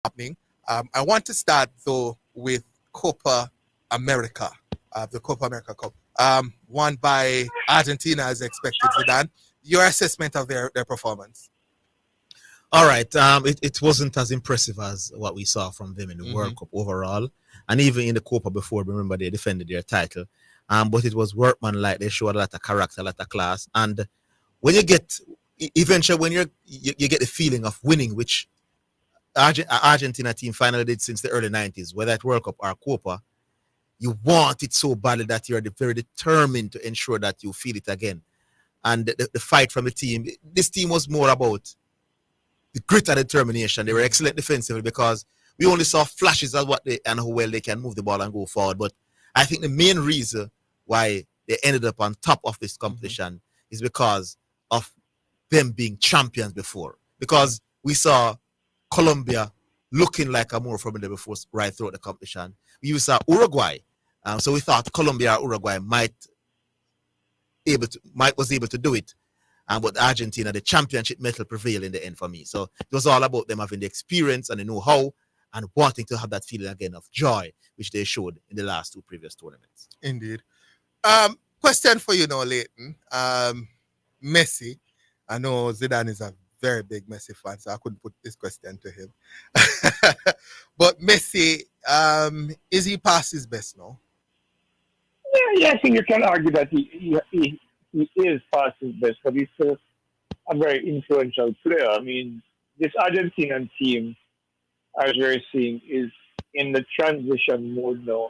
happening. I want to start though with Copa America, the Copa America Cup, won by Argentina as expected. Zidane, your assessment of their performance? All right. It wasn't as impressive as what we saw from them in the World Cup overall, and even in the Copa before. Remember, they defended their title. But it was workmanlike. They showed a lot of character, a lot of class. And when you get eventually when you get the feeling of winning, which Argentina team finally did since the early 90s, whether at World Cup or Copa, you want it so badly that you're very determined to ensure that you feel it again. And the fight from the team, this team was more about the grit and determination. They were excellent defensively because we only saw flashes of what they and how well they can move the ball and go forward. But I think the main reason why they ended up on top of this competition is because of them being champions before. Because we saw Colombia looking like a more formidable force right throughout the competition. We saw Uruguay. So we thought Colombia or Uruguay was able to do it. But Argentina, the championship medal prevailed in the end for me. So it was all about them having the experience and the know-how and wanting to have that feeling again of joy, which they showed in the last two previous tournaments. Indeed. Question for you now, Leighton. Messi. I know Zidane is a very big Messi fan, so I couldn't put this question to him. But Messi, is he past his best now? Yeah, I think you can argue that he is past his best, but he's still a very influential player. I mean, this Argentinian team, as we're seeing, is in the transition mode now,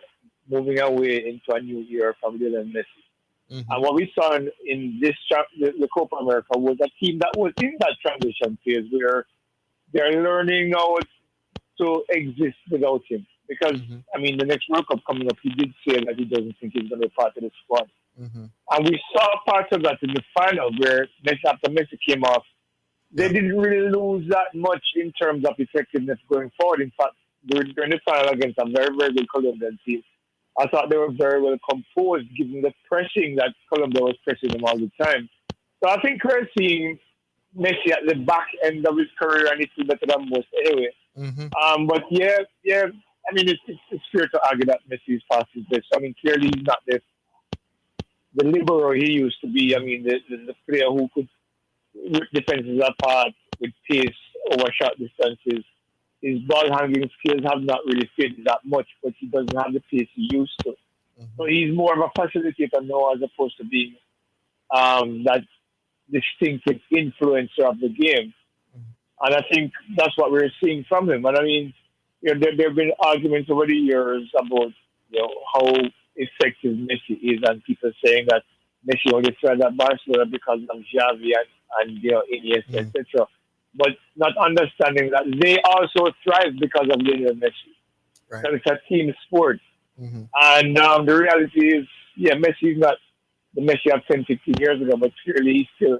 moving away into a new era from Lionel Messi. And what we saw in this the Copa America was a team that was in that transition phase where they're learning how to exist without him. Because, I mean, the next World Cup coming up, he did say that he doesn't think he's going to be part of the squad. And we saw parts of that in the final where after Messi came off, they didn't really lose that much in terms of effectiveness going forward. In fact, during the final against a very, very good Colombian team, I thought they were very well composed given the pressing that Colombia was pressing them all the time. So I think we're seeing Messi at the back end of his career, and he's still better than most anyway. But yeah, I mean, it's fair to argue that Messi is past his best. I mean, clearly he's not the libero he used to be. I mean, the player who could rip defenses apart with pace over short distances. His ball handling skills have not really faded that much, but he doesn't have the pace he used to. So he's more of a facilitator now as opposed to being that distinctive influencer of the game. And I think that's what we're seeing from him. And I mean, there have been arguments over the years about how effective Messi is, and people saying that Messi only started at Barcelona because of Xavi and Iniesta, etc. But not understanding that they also thrive because of Lionel Messi. Right. So it's a team sport. And the reality is, Messi is not the Messi of 10, 15 years ago, but clearly he's still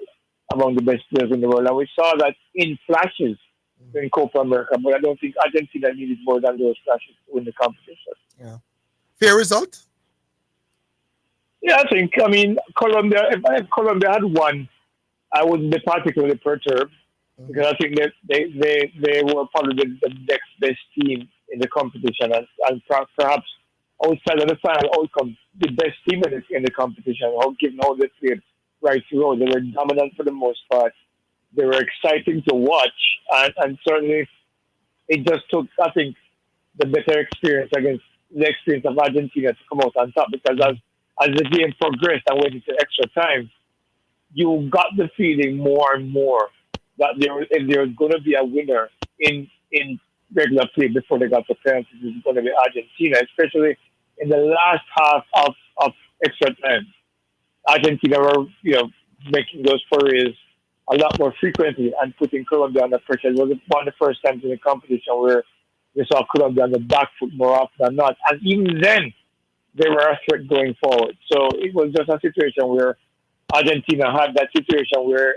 among the best players in the world. And we saw that in flashes in Copa America, but I don't think Argentina needed more than those flashes to win the competition. Yeah. Fair result? Yeah, I mean, Colombia, if Colombia had won, I wouldn't be particularly perturbed. Because I think that they were probably the next best team in the competition, and perhaps outside of the final outcome, the best team in the competition, given how they played right through. They were dominant for the most part. They were exciting to watch, and certainly it just took, I think, the better experience against the experience of Argentina to come out on top, because as the game progressed and went into extra time, you got the feeling more and more that if there was going to be a winner in regular play before they got to penalties, it was going to be Argentina, especially in the last half of extra time. Argentina were, making those forays a lot more frequently and putting Colombia under pressure. It was one of the first times in the competition where we saw Colombia on the back foot more often than not. And even then, they were a threat going forward. So it was just a situation where Argentina had that situation where,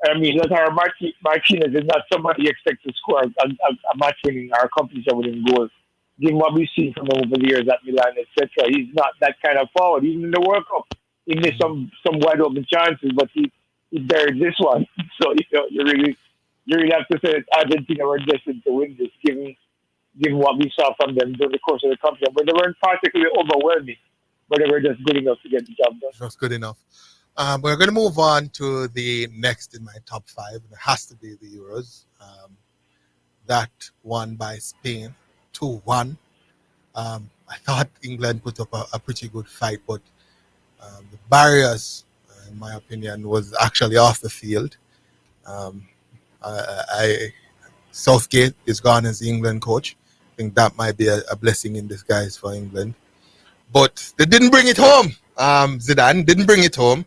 I mean, Lautaro Martinez is not somebody you expect to score a match-winning or a competition-winning goal. Given what we've seen from him over the years at Milan, etc., he's not that kind of forward. Even in the World Cup, he missed some wide-open chances, but he buried this one. So, you you really have to say that Argentina were destined to win this, given what we saw from them during the course of the competition. But they weren't particularly overwhelming, but they were just good enough to get the job done. That's good enough. We're going to move on to the next in my top five. And it has to be the Euros. That won by Spain 2-1. I thought England put up a pretty good fight, but the barriers, in my opinion, was actually off the field. Um, Southgate is gone as the England coach. I think that might be a blessing in disguise for England. But they didn't bring it home. Zidane didn't bring it home.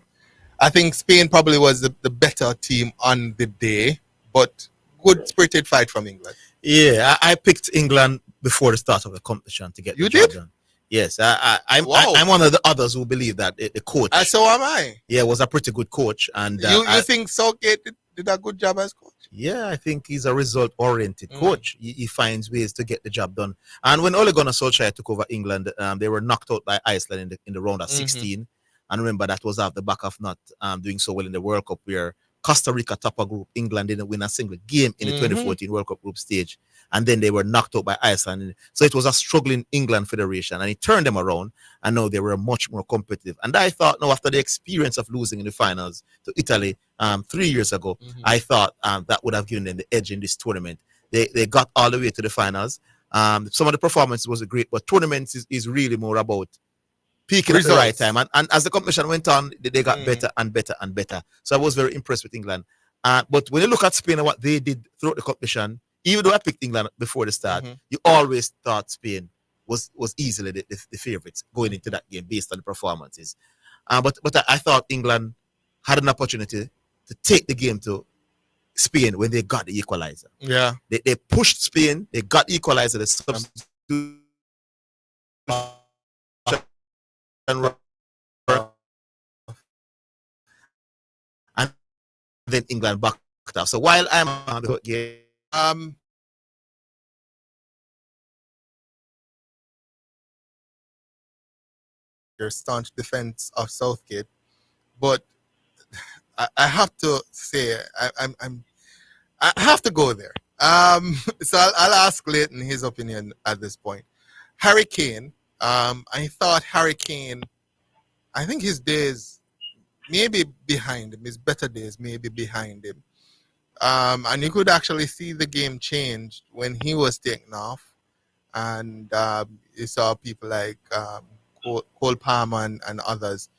I think Spain probably was the better team on the day, but good spirited fight from England. Yeah, I picked England before the start of the competition to get the job done. Yes, I'm one of the others who believe that the coach. So am I. Yeah, was a pretty good coach, and you think Southgate did a good job as coach? Yeah, I think he's a result-oriented coach. He finds ways to get the job done. And when Ole Gunnar Solskjaer took over England, they were knocked out by Iceland in the round of 16. And remember, that was off the back of not doing so well in the World Cup, where Costa Rica top a group. England didn't win a single game in the 2014 World Cup group stage. And then they were knocked out by Iceland. So it was a struggling England federation. And he turned them around. And now they were much more competitive. And I thought, now, after the experience of losing in the finals to Italy 3 years ago, I thought that would have given them the edge in this tournament. They got all the way to the finals. Some of the performances was great, but tournaments is really more about peaking at the right time. And as the competition went on, they got better and better and better. So I was very impressed with England. But when you look at Spain and what they did throughout the competition, even though I picked England before the start, you always thought Spain was easily the favorites going into that game based on the performances. But I thought England had an opportunity to take the game to Spain when they got the equalizer. Yeah. They pushed Spain, they got the equalizer, the substitution. And then England backed off. So while I'm on the game, your staunch defense of Southgate, but I have to say I have to go there. So I'll ask Leighton his opinion at this point. Harry Kane. I thought Harry Kane, I think his days maybe behind him, his better days maybe behind him. And you could actually see the game change when he was taken off. And you saw people like Cole Palmer and others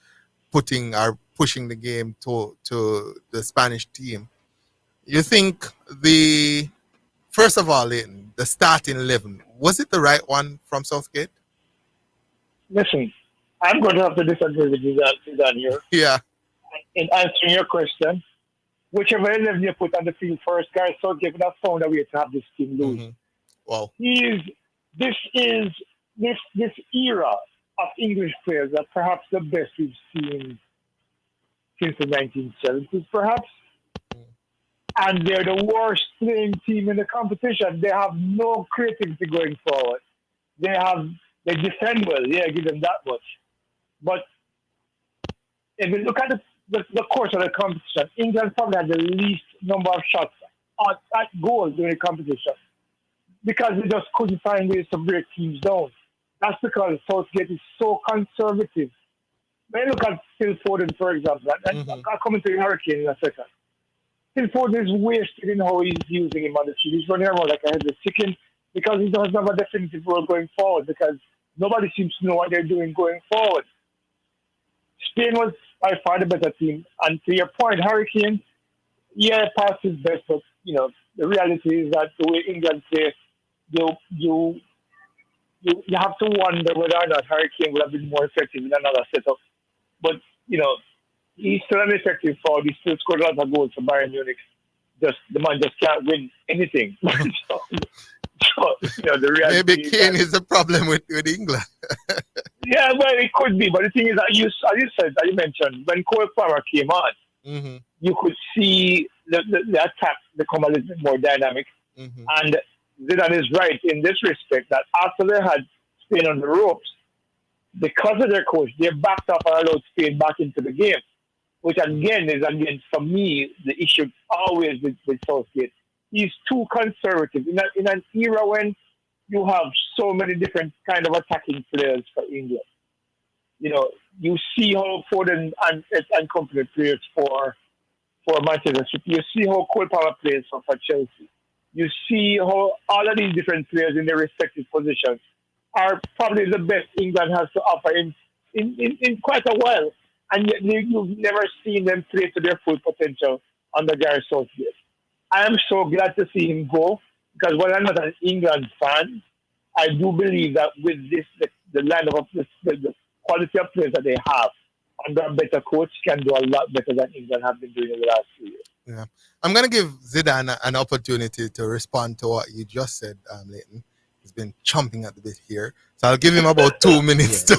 pushing the game to the Spanish team. You think first of all, Leighton, the starting 11, was it the right one from Southgate? Listen, I'm going to have to disagree with you Zidane here. Yeah. In answering your question, whichever 11 you put on the field first, Gareth Southgate would have found a way to have this team lose. Wow. This era of English players are perhaps the best we've seen since the 1970s, perhaps. And they're the worst playing team in the competition. They have no creativity going forward. They defend well, give them that much. But if you look at the course of the competition, England probably had the least number of shots at goal during the competition because they just couldn't find ways to break teams down. That's because Southgate is so conservative. When you look at Phil Foden, for example, and I'll come into the Hurricane in a second. Phil Foden is wasted in how he's using him on the field. He's running around like a headless chicken because he doesn't have a definitive role going forward because nobody seems to know what they're doing going forward. Spain was by far the better team. And to your point, Harry Kane, past his best, but, the reality is that the way England play, you have to wonder whether or not Harry Kane would have been more effective in another setup. But, he's still an effective forward. He still scored a lot of goals for Bayern Munich. The man just can't win anything. So, the reality maybe Kane is a problem with England. Yeah, well, it could be. But the thing is, as you mentioned, when Cole Palmer came on, you could see the attack become a little bit more dynamic. And Zidane is right in this respect that after they had Spain on the ropes, because of their coach, they backed up and allowed Spain back into the game, which again is, for me, the issue always with Southgate. he's too conservative. In an era when you have so many different kind of attacking players for England, you see how Foden and company plays for Manchester City. You see how Cole Palmer plays for Chelsea. You see how all of these different players in their respective positions are probably the best England has to offer in quite a while. And yet you've never seen them play to their full potential under Gareth Southgate. I am so glad to see him go because while I'm not an England fan, I do believe that with this, the lineup of the quality of players that they have under a better coach can do a lot better than England have been doing in the last 2 years. Yeah. I'm going to give Zidane an opportunity to respond to what you just said, Leighton. He's been chomping at the bit here. So I'll give him about 2 minutes to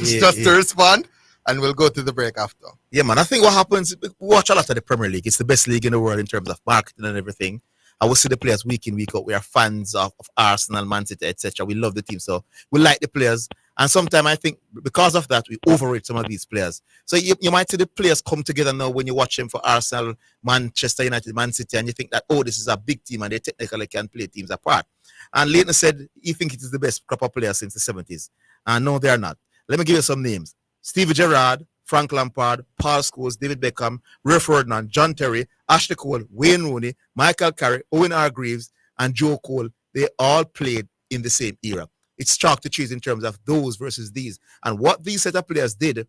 respond, and we'll go to the break after. Yeah, man. I think what happens, we watch a lot of the Premier League. It's the best league in the world in terms of marketing and everything. I will see the players week in, week out. We are fans of Arsenal, Man City, etc. We love the team, so we like the players. And sometimes I think because of that, we overrate some of these players. So you might see the players come together now when you watch them for Arsenal, Manchester United, Man City, and you think that, oh, this is a big team and they technically can play teams apart. And Leighton said he thinks it is the best crop of players since the 70s. And no, they are not. Let me give you some names. Stevie Gerrard, Frank Lampard, Paul Scholes, David Beckham, Ray Ferdinand, John Terry, Ashley Cole, Wayne Rooney, Michael Carrick, Owen Hargreaves, and Joe Cole. They all played in the same era. It's chalk to choose in terms of those versus these. And what these set of players did,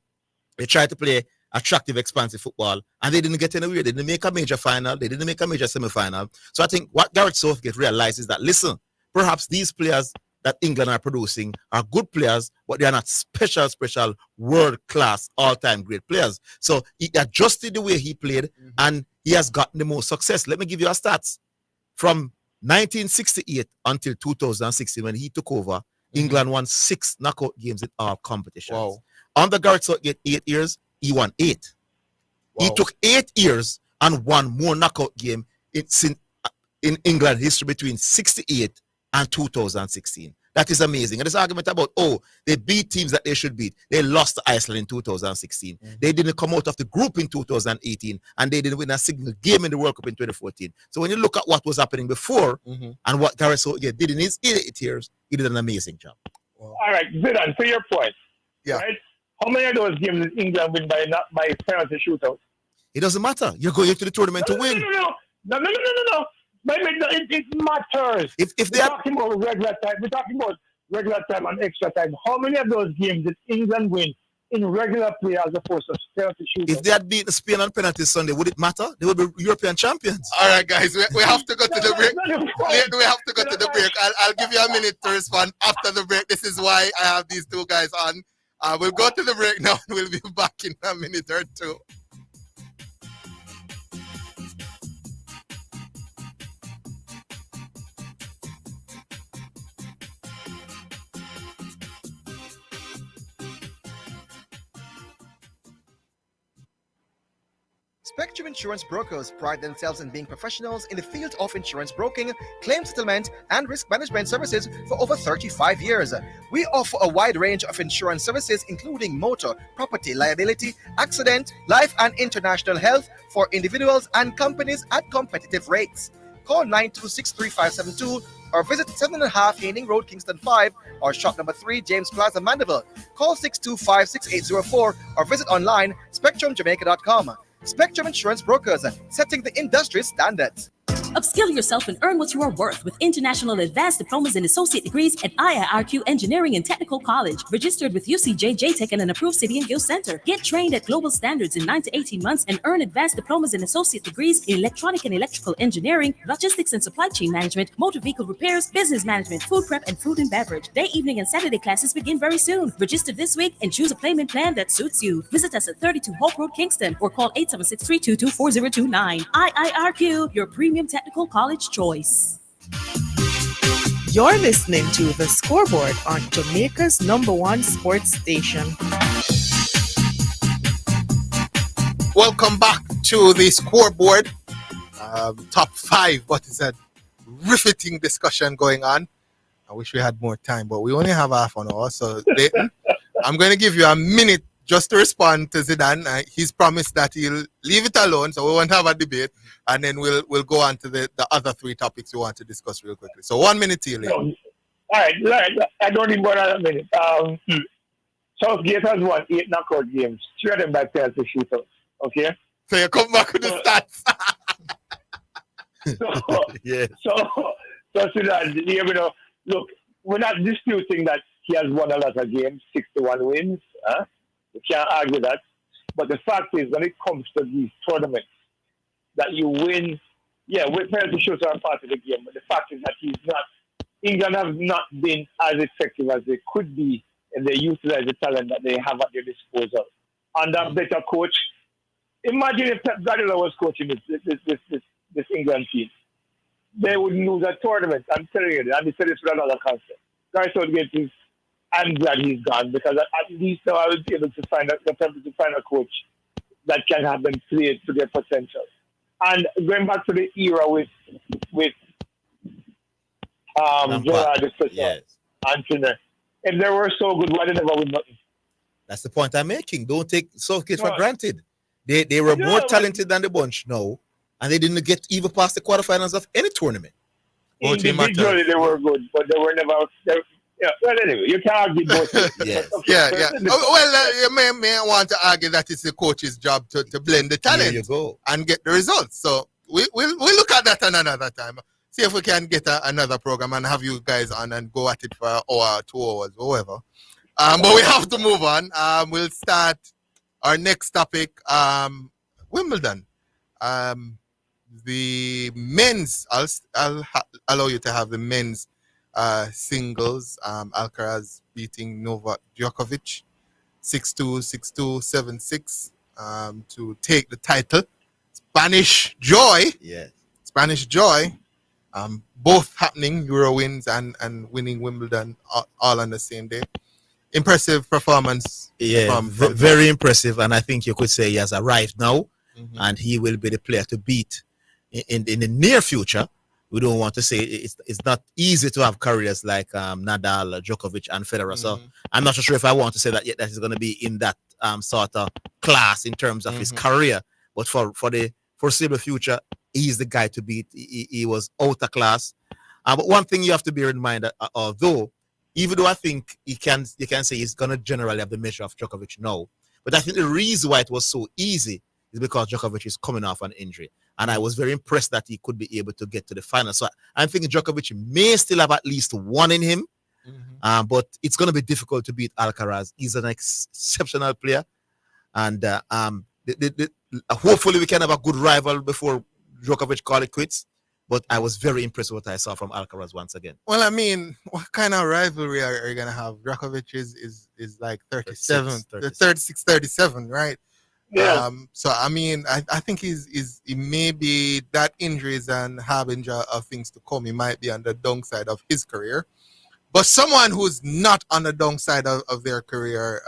they tried to play attractive, expansive football, and they didn't get anywhere. They didn't make a major final. They didn't make a major semi-final. So I think what Gareth Southgate realized is that, listen, perhaps these players that England are producing are good players, but they are not special, world-class, all-time great players. So he adjusted the way he played, and he has gotten the most success. Let me give you a stats. From 1968 until 2016, when he took over, England won 6 knockout games in all competitions. Wow. Under Gareth Southgate, 8 years, he won 8. Wow. He took 8 years and won more knockout game in England history between 68 and 2016. That is amazing. And this argument about, they beat teams that they should beat. They lost to Iceland in 2016. They didn't come out of the group in 2018, and they didn't win a single game in the World Cup in 2014. So when you look at what was happening before and what Gareth Southgate did in his 8 years, he did an amazing job. All right, Zidane, to your point. Yeah. Right? How many of those games did England win by penalty shootout? It doesn't matter. You're going into the tournament to win. No. But it matters. If we're talking about regular time. We're talking about regular time and extra time. How many of those games did England win in regular play as opposed to penalty shootout? If they had beaten Spain on penalties Sunday, would it matter? They would be European champions. All right, guys, we have to go to the break. We have to go to the break. I'll give you a minute to respond after the break. This is why I have these two guys on. We'll go to the break now, and we'll be back in a minute or two. Spectrum Insurance Brokers pride themselves in being professionals in the field of insurance broking, claim settlement, and risk management services for over 35 years. We offer a wide range of insurance services, including motor, property, liability, accident, life, and international health for individuals and companies at competitive rates. Call 926-3572 or visit 7.5 Haining Road, Kingston 5, or shop number 3, James Plaza, Mandeville. Call 625-6804 or visit online spectrumjamaica.com. Spectrum Insurance Brokers, setting the industry standards. Upskill yourself and earn what you are worth with international advanced diplomas and associate degrees at IIRQ Engineering and Technical College. Registered with UCJ, JTech, and an approved City and Guild Center. Get trained at global standards in 9 to 18 months and earn advanced diplomas and associate degrees in electronic and electrical engineering, logistics and supply chain management, motor vehicle repairs, business management, food prep, and food and beverage. Day, evening, and Saturday classes begin very soon. Register this week and choose a payment plan that suits you. Visit us at 32 Hope Road, Kingston, or call 876-322-4029. IIRQ, your premium technical college choice. You're listening to The Scoreboard on Jamaica's #1 sports station. Welcome back to the Scoreboard. Top 5, but it's a riveting discussion going on. I wish we had more time, but we only have half an hour. So Leighton, I'm going to give you a minute just to respond to Zidane, he's promised that he'll leave it alone, so we won't have a debate, and then we'll go on to the other three topics we want to discuss real quickly. So 1 minute till No. All right. I don't need more than a minute. Southgate has won 8 knockout games, 3 of them by penalty shootouts. Okay? So you come back with the stats. So, Yeah. so Sudan, look, we're not disputing that he has won a lot of games, 61 wins. We can't argue that. But the fact is, when it comes to these tournaments, that you win, with penalty shootouts are part of the game, but the fact is that England have not been as effective as they could be, and they utilize the talent that they have at their disposal. Under a better coach, imagine if Pep Guardiola was coaching this England team. They would lose a tournament. I'm telling you, and they said this for another concept. Guy Southgate is, I'm glad he's gone, because at least now I will be able to find a coach that can have them play to their potential. And going back to the era with Gerrard, yes. Anthony, if they were so good, why did they never win nothing? That's the point I'm making. Don't take Southgate for granted. They were more talented than the bunch now, and they didn't get even past the quarterfinals of any tournament. Individually, they were good, but they were never. Well, anyway, you can argue both. Yes. Yeah. You may want to argue that it's the coach's job to blend the talent There you go. and get the results. So we'll look at that another time. See if we can get another program and have you guys on and go at it for an hour, 2 hours, whatever. But we have to move on. We'll start our next topic, Wimbledon. The men's, I'll allow you to have the men's singles. Alcaraz beating Novak Djokovic 6-2, 6-2, 7-6 to take the title. Spanish Joy. Yes. Spanish Joy. Both happening, Euro wins and winning Wimbledon all on the same day. Impressive performance. Yeah, from very impressive. And I think you could say he has arrived now, and he will be the player to beat in the near future. We don't want to say it's not easy to have careers like Nadal, Djokovic, and Federer. So I'm not so sure if I want to say that yet that he's going to be in that sort of class in terms of his career. But for the foreseeable future, he's the guy to beat. He was out of class. But one thing you have to bear in mind, although, even though I think you can say he's going to generally have the measure of Djokovic now, but I think the reason why it was so easy is because Djokovic is coming off an injury. And I was very impressed that he could be able to get to the final. So I'm thinking Djokovic may still have at least one in him, but it's going to be difficult to beat Alcaraz. He's an exceptional player. And hopefully we can have a good rival before Djokovic call it quits. But I was very impressed with what I saw from Alcaraz once again. Well, I mean, what kind of rivalry are you going to have? Djokovic is like 36, 37, right? Yeah. So, I mean, I think he may be that injury is an harbinger of things to come. He might be on the downside of his career. But someone who's not on the downside of their career,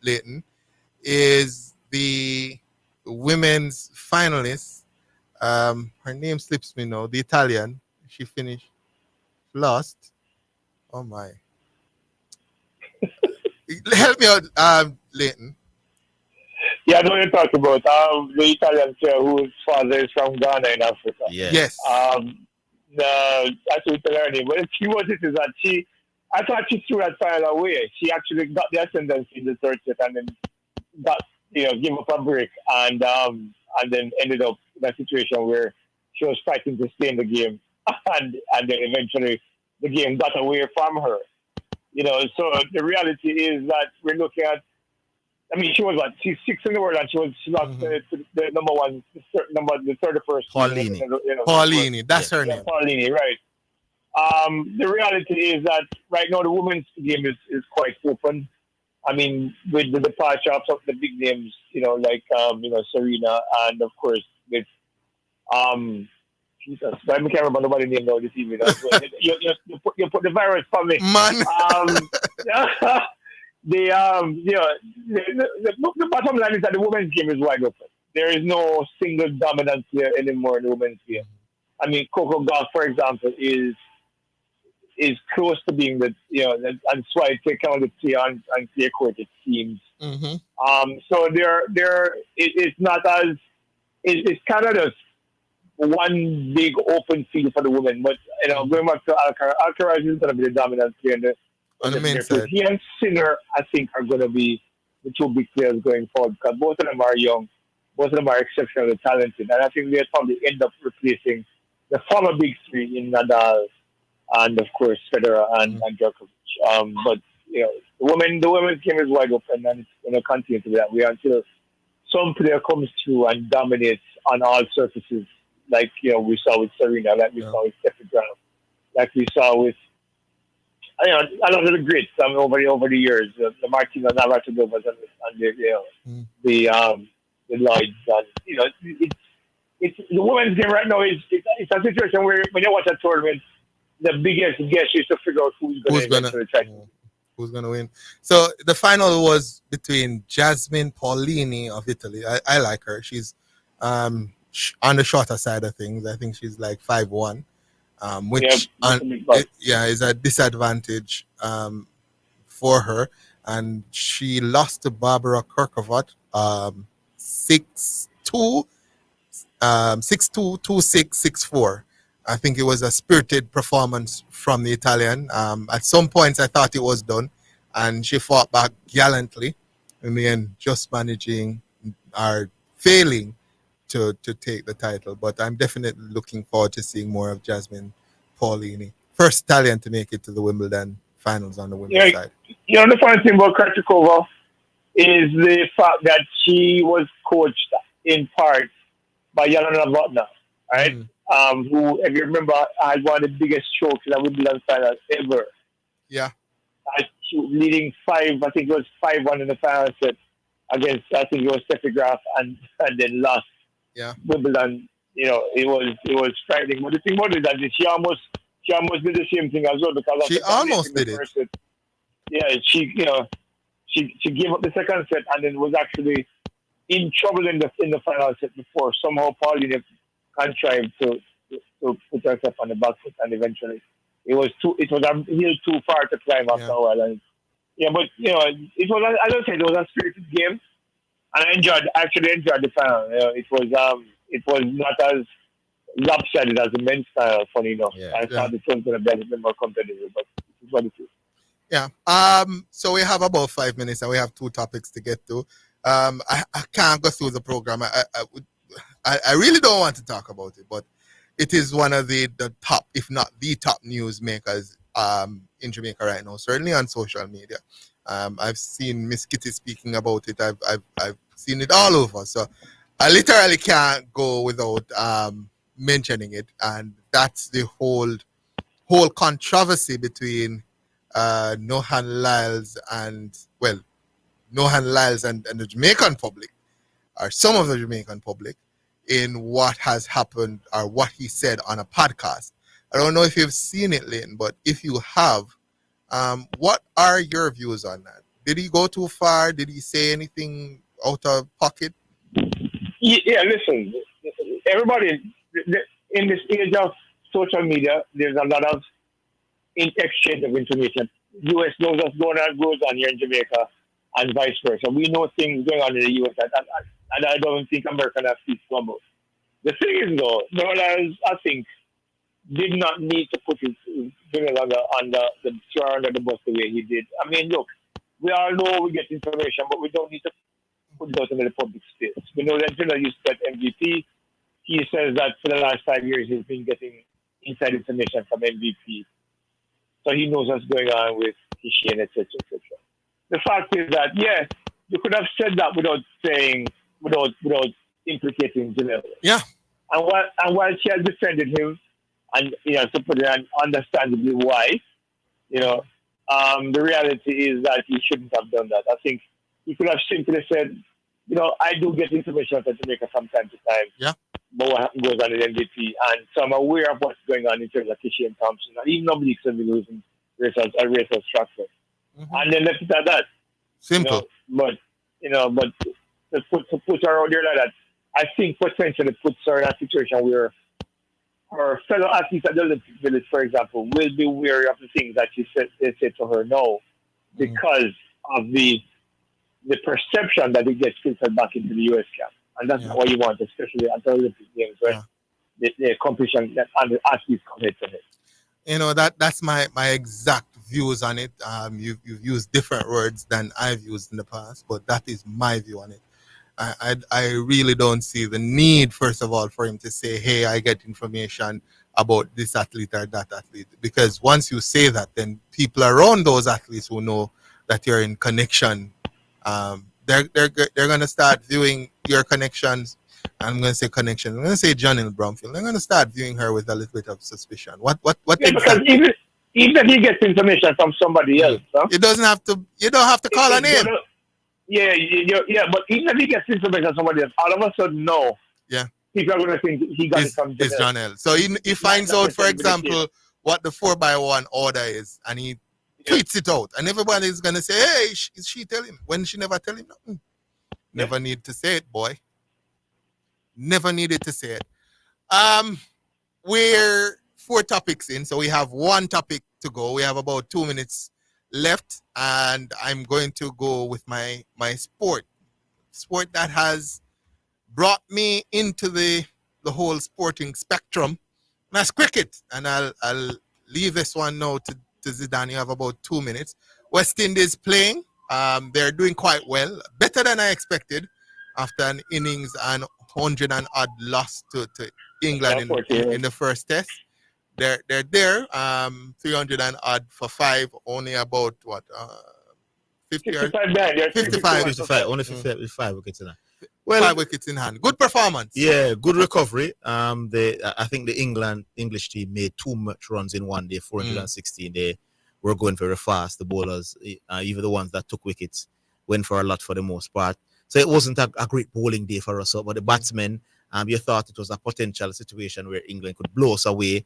Leighton, is the women's finalist. Her name slips me now. The Italian. She finished lost. Oh my! Help me out, Leighton. Yeah, I know what you're talking about. The Italian player whose father is from Ghana in Africa. Yes. That's what her name. But she was it is that I thought she threw that final away. She actually got the ascendancy in the third set and then give up a break and then ended up in a situation where she was fighting to stay in the game and then eventually the game got away from her. So the reality is that we're looking at, I mean, she was she's 6th in the world and she lost to the number one, the 31st. Paulini. Paulini, that's her name. Paulini, right. The reality is that right now the women's game is quite open. I mean, with the departure of some of the big names, like Serena, and of course with Jesus, I can't remember nobody's name now this evening. You put the virus for me, Man. The bottom line is that the women's game is wide open. There is no single dominant player anymore in the women's game. I mean, Coco Gauff, for example, is is close to being the and that's why I take out the play on clear court. It seems. Mm-hmm. So it's not as it's kind of just one big open field for the women. But going back to Alcaraz is going to be the dominant player On the men's side. He and Sinner, I think, are going to be the two big players going forward because both of them are young, both of them are exceptionally talented, and I think they'll probably end up replacing the former big three in Nadal and of course Federer and Djokovic. But the women's game is wide open, and it's going to continue to be that way until some player comes through and dominates on all surfaces, like we saw with Serena, like we saw with Steffi Graf, like we saw with a lot of the greats over the years, the Martina Navratilova and the Lloyds, and it's the women's game right now is it's a situation where when you watch a tournament, the biggest guess is to figure out who's going to win. So the final was between Jasmine Paolini of Italy. I like her. She's on the shorter side of things. I think she's like 5'1", which is a disadvantage for her. And she lost to Barbara Kirkovot 6-2, 6-2, 2-6, 6-4. I think it was a spirited performance from the Italian. At some points, I thought it was done, and she fought back gallantly. In the end, just managing or failing to take the title. But I'm definitely looking forward to seeing more of Jasmine Paolini. First Italian to make it to the Wimbledon finals on the women's side. The funny thing about Krejcikova is the fact that she was coached in part by Jelena Novotná, right? Who, if you remember, had one of the biggest strokes in the Wimbledon final ever. Yeah. She was leading 5, I think it was 5-1 in the final set against, I think it was Steffi Graf, and then lost Wimbledon. It was frightening. But the thing about it is that she almost did the same thing as well, because she almost did it. Set. Yeah, she gave up the second set and then was actually in trouble in the final set before somehow Paulina contrived to put herself on the back foot, and eventually it was a hill too far to climb after a while. And but it was, I don't say it was a spirited game, and I actually enjoyed the final. It was not as lopsided as the men's final, funny enough. I thought it was going to be a little bit more competitive, but it's what it is. Yeah. So we have about 5 minutes, and we have 2 topics to get to. I can't go through the program. I really don't want to talk about it, but it is one of the top, if not the top news makers in Jamaica right now, certainly on social media. I've seen Miss Kitty speaking about it. I've seen it all over. So I literally can't go without mentioning it. And that's the whole controversy between Nohan Lyles and the Jamaican public, or some of the Jamaican public, in what has happened or what he said on a podcast. I don't know if you've seen it, Leighton, but if you have, what are your views on that? Did he go too far? Did he say anything out of pocket? Yeah, listen, everybody, in this age of social media, there's a lot of exchange of information. U.S. knows what's goes on here in Jamaica, and vice versa. We know things going on in the U.S. and I don't think America has to about. The thing is, though, Nolan, I think, did not need to put his finger on the bus the way he did. I mean, look, we all know we get information, but we don't need to put it out into the public space. We know that Villa used to get MVP. He says that for the last 5 years he's been getting inside information from MVP. So he knows what's going on with Kishian, etc., etc. The fact is that, yes, you could have said that without implicating Janelle. Yeah. And while she has defended him, and to put it understandably why, the reality is that he shouldn't have done that. I think he could have simply said, I do get information out of Jamaica from time to time. Yeah. But what goes on in MVP, and so I'm aware of what's going on in terms of Kishi and Thompson, and even nobody can be losing race structure. Mm-hmm. And then left it at that. Simple. But to put her out there like that, I think potentially puts her in a situation where her fellow athletes at the Olympic Village, for example, will be wary of the things that they said to her no, because of the perception that it gets filtered back into the US camp. And that's not what you want, especially at the Olympic Games when the competition and the athletes come head to head. You know, that's my exact views on it. You've used different words than I've used in the past, but that is my view on it. I really don't see the need, first of all, for him to say, hey, I get information about this athlete or that athlete. Because once you say that, then people around those athletes who know that you're in connection, they're going to start viewing your connections. I'm going to say connections. I'm going to say Janelle Bromfield. They're going to start viewing her with a little bit of suspicion. What exactly? Because even if he gets information from somebody else, it doesn't have to. You don't have to call a name. But even if he gets information from somebody else, all of a sudden, no. Yeah. People are going to think he got it from Janelle. So he finds out, for example, what the 4x1 order is, and he tweets it out, and everybody is going to say, hey, is she tell him? When she never tell him nothing. Never need to say it, boy. Never needed to say it. We're 4 topics in, so we have 1 topic to go. We have about 2 minutes left, and I'm going to go with my sport that has brought me into the whole sporting spectrum. And that's cricket, and I'll leave this one now to Zidane. You have about 2 minutes. West Indies playing. They're doing quite well, better than I expected, after an innings and 100 and odd loss to England in the first test. They're there, 300 and odd for 5, only about 55, only 55 wickets in hand. Well, 5 wickets in hand. Good performance. Yeah, good recovery. I think the English team made too much runs in one day, 416. They were going very fast. The bowlers, even the ones that took wickets, went for a lot for the most part. So it wasn't a great bowling day for us. But the batsmen, you thought it was a potential situation where England could blow us away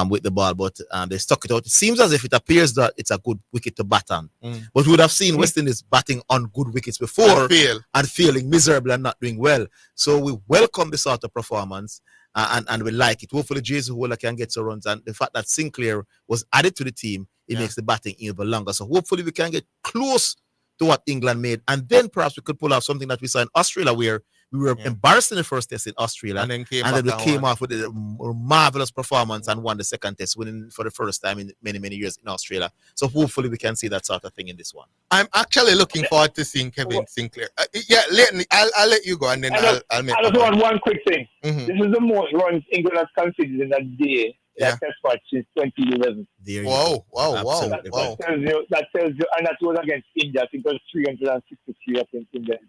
with the ball, but they stuck it out. It seems as if it appears that it's a good wicket to bat on. But we would have seen West Indies batting on good wickets before and failing miserably and not doing well. So we welcome this sort of performance and we like it. Hopefully Jason Waller can get some runs, and the fact that Sinclair was added to the team, it makes the batting even longer. So hopefully we can get close to what England made, and then perhaps we could pull off something that we saw in Australia, where we were embarrassed in the first test in Australia, and then we came off with a marvelous performance and won the second test, winning for the first time in many, many years in Australia. So hopefully we can see that sort of thing in this one. I'm actually looking forward to seeing Kevin Sinclair. I'll let you go, and then I'll make. I just want one quick thing. This is the most runs England has conceded in a day. Test match since 2011. Wow. That tells you, and that was against India. I think it was 363 against India.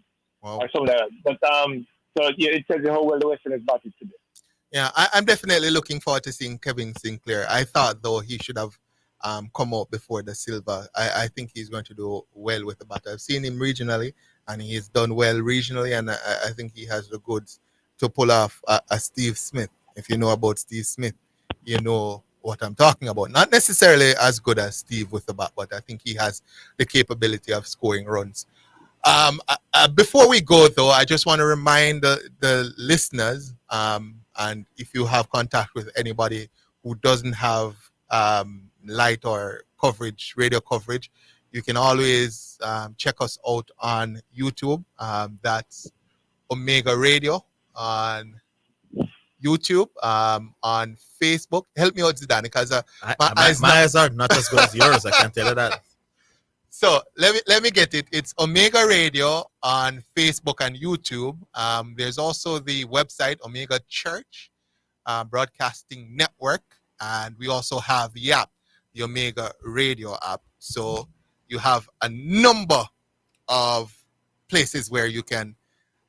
Wow. Or something like that. But it tells you how well the Western has batted today. Yeah, I'm definitely looking forward to seeing Kevin Sinclair. I thought, though, he should have come out before the silver. I think he's going to do well with the bat. I've seen him regionally, and he's done well regionally, and I think he has the goods to pull off a Steve Smith. If you know about Steve Smith, you know what I'm talking about. Not necessarily as good as Steve with the bat, but I think he has the capability of scoring runs. Before we go, though, I just want to remind the listeners, and if you have contact with anybody who doesn't have light or coverage, radio coverage, you can always check us out on YouTube. That's Omega Radio on YouTube, on Facebook. Help me out, Zidane, because my eyes are not as good as yours. I can tell you that. So let me get it. It's Omega Radio on Facebook and YouTube. There's also the website Omega Church Broadcasting Network, and we also have the app, the Omega Radio app. So you have a number of places where you can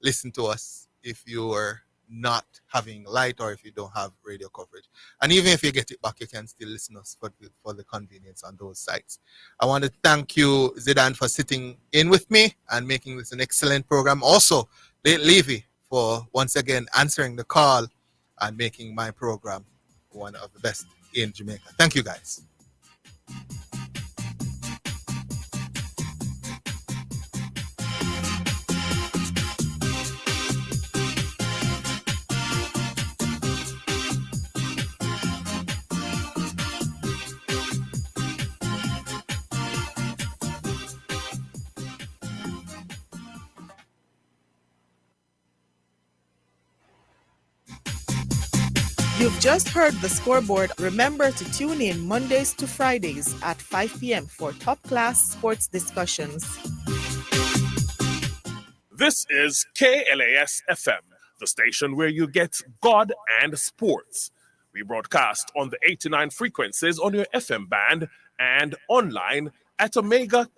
listen to us if you are not having light or if you don't have radio coverage. And even if you get it back, you can still listen to us for the convenience on those sites. I want to thank you, Zidane, for sitting in with me and making this an excellent program. Also, Levy, for once again answering the call and making my program one of the best in Jamaica. Thank you, guys. You've just heard the scoreboard. Remember to tune in Mondays to Fridays at 5 p.m. for top class sports discussions. This is KLAS FM, the station where you get God and sports. We broadcast on the 89 frequencies on your FM band and online at Omega